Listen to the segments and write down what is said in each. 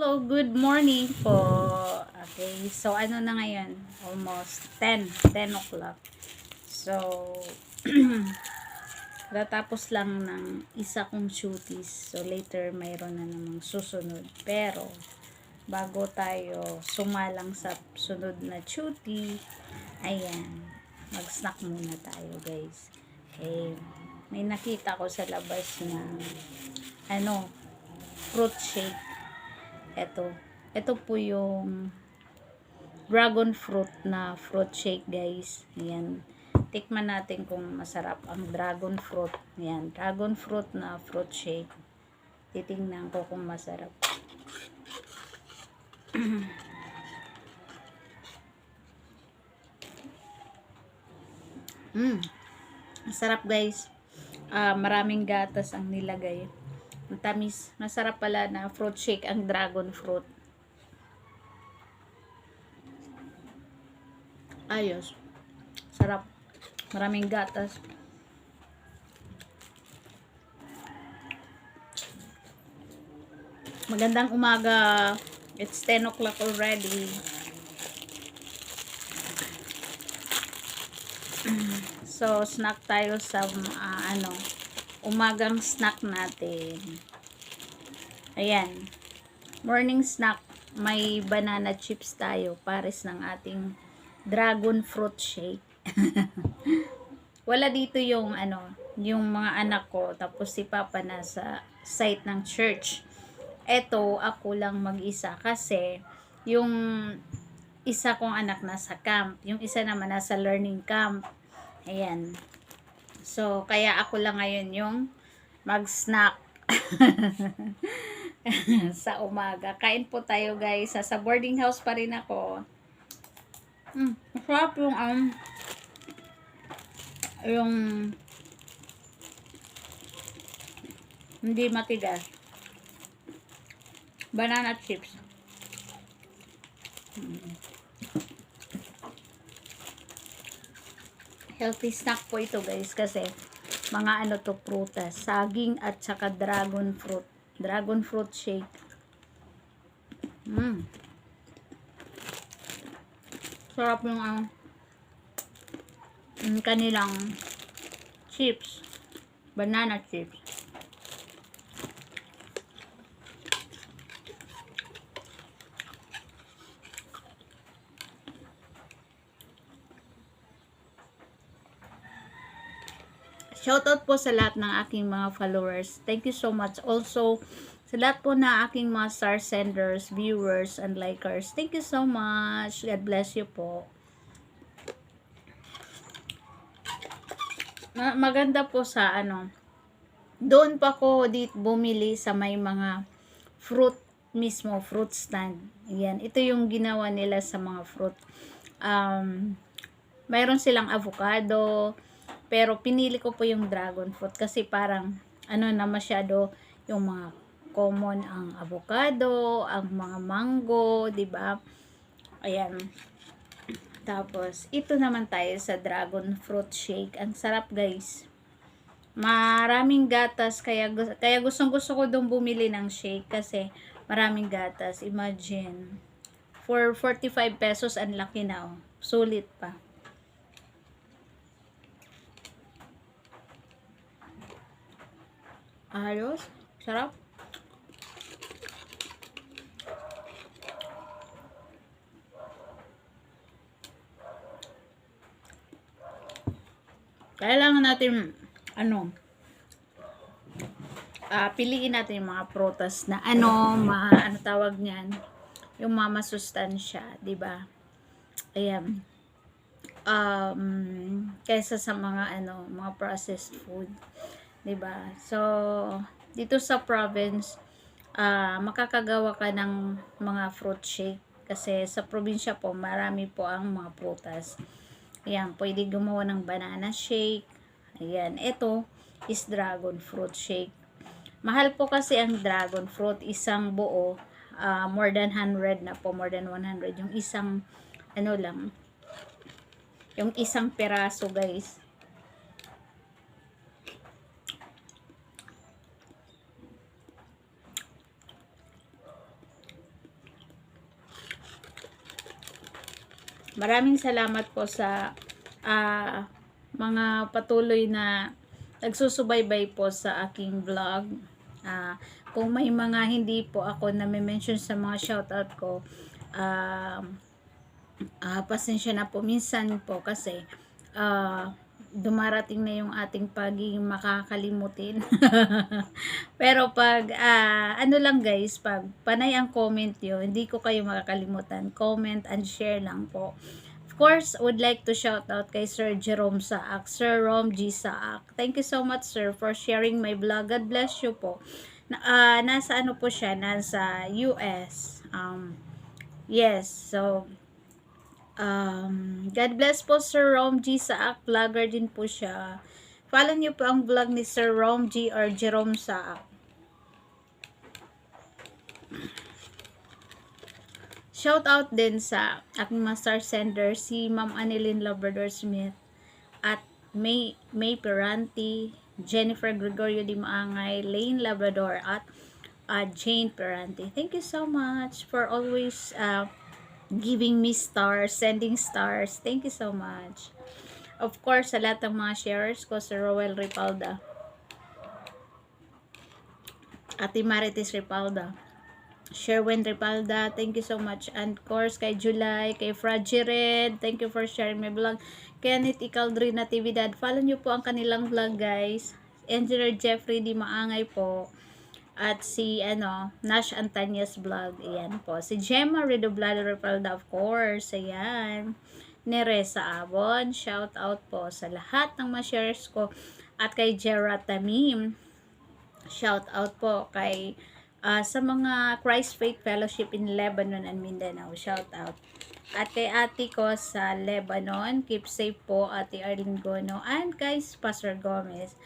Hello, good morning po. Okay, so ano na ngayon? Almost 10 o'clock. So, natapos lang ng isa kong shootings. So, later mayroon na namang susunod. Pero, bago tayo sumalang sa sunod na shooting, ayan, mag-snack muna tayo guys. Okay, may nakita ko sa labas na fruit shake. Ito po yung dragon fruit na fruit shake guys. Ayan. Tikman natin kung masarap ang dragon fruit. Ayan. Dragon fruit na fruit shake. Titingnan ko kung masarap. Masarap guys. Maraming gatas ang nilagay. Ang tamis. Masarap pala na fruit shake ang dragon fruit. Ayos. Sarap. Maraming gatas. Magandang umaga. It's 10 o'clock already. So, snack tayo sa umagang snack natin. Ayan. Morning snack. May banana chips tayo. Pares ng ating dragon fruit shake. Wala dito yung yung mga anak ko. Tapos si Papa nasa site ng church. Eto, ako lang mag-isa. Kasi, yung isa kong anak nasa camp. Yung isa naman nasa learning camp. Ayan. So, kaya ako lang ngayon yung mag-snack sa umaga. Kain po tayo guys. Sa boarding house pa rin ako. Masarap yung hindi matigas. Banana chips. Healthy snack po ito guys kasi mga to prutas, saging at saka dragon fruit. Dragon fruit shake. Sarap yung kanilang chips. Banana chips. Shoutout po sa lahat ng aking mga followers. Thank you so much. Also, sa lahat po na aking mga star senders, viewers, and likers. Thank you so much. God bless you po. Maganda po sa doon pa ko dito bumili sa may mga fruit mismo, fruit stand. Yan. Ito yung ginawa nila sa mga fruit. Mayroon silang avocado, pero pinili ko po yung dragon fruit kasi parang na masyado yung mga common ang avocado, ang mga mango, 'di ba? Ayan. Tapos ito naman tayo sa dragon fruit shake. Ang sarap, guys. Maraming gatas kaya gustong-gusto ko dong bumili ng shake kasi maraming gatas. Imagine. For 45 pesos ang laki na, oh. Sulit pa. Ayos. Sarap. Kailangan natin piliin natin yung mga prutas na tawag niyan, yung masustansya, 'di ba? Ayan. Kaysa sa mga mga processed food, 'di ba? So, dito sa province, makakagawa ka ng mga fruit shake kasi sa probinsya po marami po ang mga prutas. Ayan, pwede gumawa ng banana shake. Ayan, ito is dragon fruit shake. Mahal po kasi ang dragon fruit, isang buo, more than 100 na po, more than 100. Yung isang, lang, yung isang peraso, guys. Maraming salamat po sa mga patuloy na nagsusubaybay po sa aking vlog. Kung may mga hindi po ako na mention sa mga shoutout ko, pasensya na po minsan po kasi dumarating na yung ating pagiging makakalimutin. Pero pag ano lang guys, pag panay ang comment yun, hindi ko kayo makakalimutan. Comment and share lang po. Of course, would like to shout out kay Sir Jerome Saak, Sir Rom G Saak. Thank you so much sir for sharing my vlog. God bless you po. Nasa ano po siya, nasa US. Yes, so God bless po Sir Rom G Saak, vlogger din po siya. Follow niyo po ang vlog ni Sir Rom G or Jerome Saak. Shout out din sa aking master sender si Ma'am Annelyn Labrador Smith at May Peranti, Jennifer Gregorio Di Maangay, Lane Labrador at Jane Peranti. Thank you so much for always giving me stars, sending stars. Thank you so much. Of course, sa lahat ng mga sharers ko, Sir Roel Ripalda, Ate Marites Ripalda, Sherwin Ripalda, thank you so much. And of course, kay July, kay Fragired, thank you for sharing my vlog. Kenneth Icaldri Natividad, follow nyo po ang kanilang vlog guys. Engineer Jeffrey Di Maangay po. At si Nash Antanyas vlog, ayan po. Si Gemma Redoblado Ripalda, of course, ayan. Neresa Abon, shout out po sa lahat ng mga shares ko. At kay Gerard Tamim, shout out po kay sa mga Christ Faith Fellowship in Lebanon and Mindanao, shout out. At kay ate ko sa Lebanon, keep safe po Ate Arlene Gono, and kay Pastor Gomez.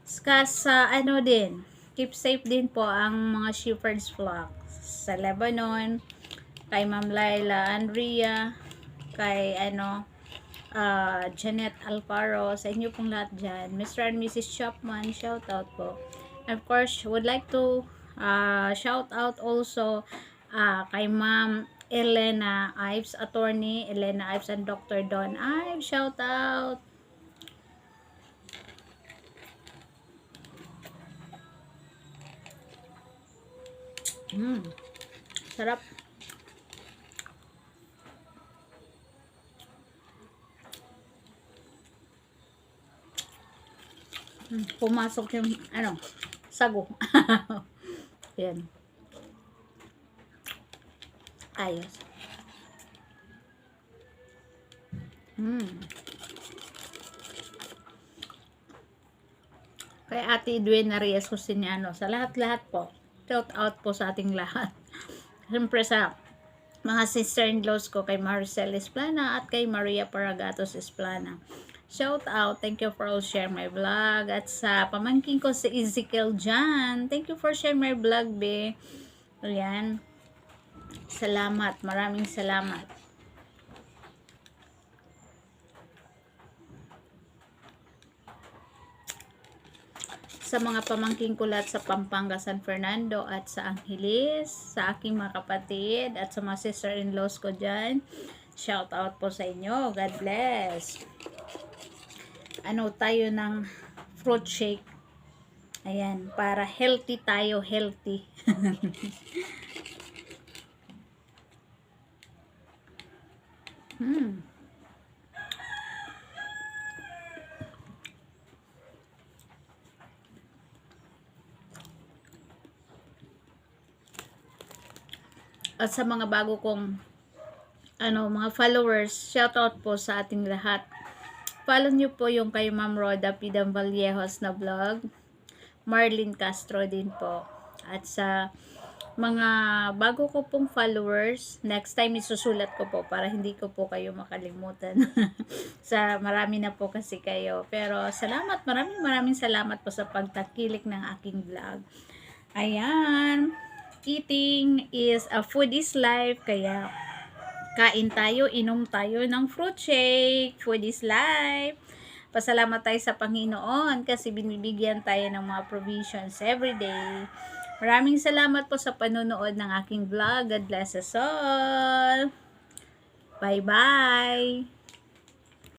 Sa din, keep safe din po ang mga shepherds flock sa Lebanon, kay Ma'am Laila Andrea, kay Janet Alfaro, sa inyo pong lahat dyan. Mr. and Mrs. Chapman, shout out po. And of course, would like to shout out also kay Ma'am Elena Ives, attorney Elena Ives and Dr. Don Ives, shout out. Sarap. Pumasok yung sago. Yan. Ayos. Kay Ate Edwin Arias Justiniano, sa lahat-lahat po. Shout out po sa ating lahat. Siyempre sa mga sister-in-laws ko kay Maricel Esplana at kay Maria Paragatos Esplana. Shout out, thank you for all sharing my vlog. At sa pamangkin ko si Ezekiel Jan, thank you for sharing my vlog, be. Ayan. Salamat, maraming salamat. Sa mga pamangkin ko lahat sa Pampanga, San Fernando at sa Angeles, sa aking mga kapatid at sa mga sister-in-laws ko dyan, shout out po sa inyo. God bless. Tayo ng fruit shake. Ayan, para healthy tayo, healthy. At sa mga bago kong mga followers, shout out po sa ating lahat. Follow nyo po yung kay Ma'am Roda Pidam Vallejos na vlog. Marlene Castro din po. At sa mga bago ko pong followers, next time isusulat ko po para hindi ko po kayo makalimutan. Marami na po kasi kayo. Pero salamat, maraming salamat po sa pagtakilik ng aking vlog. Ayan. Eating is a food is life, kaya kain tayo, inom tayo ng fruit shake. Food is life. Pasalamat tayo sa Panginoon kasi binibigyan tayo ng mga provisions every day. Maraming salamat po sa panonood ng aking vlog. God bless us all. Bye-bye!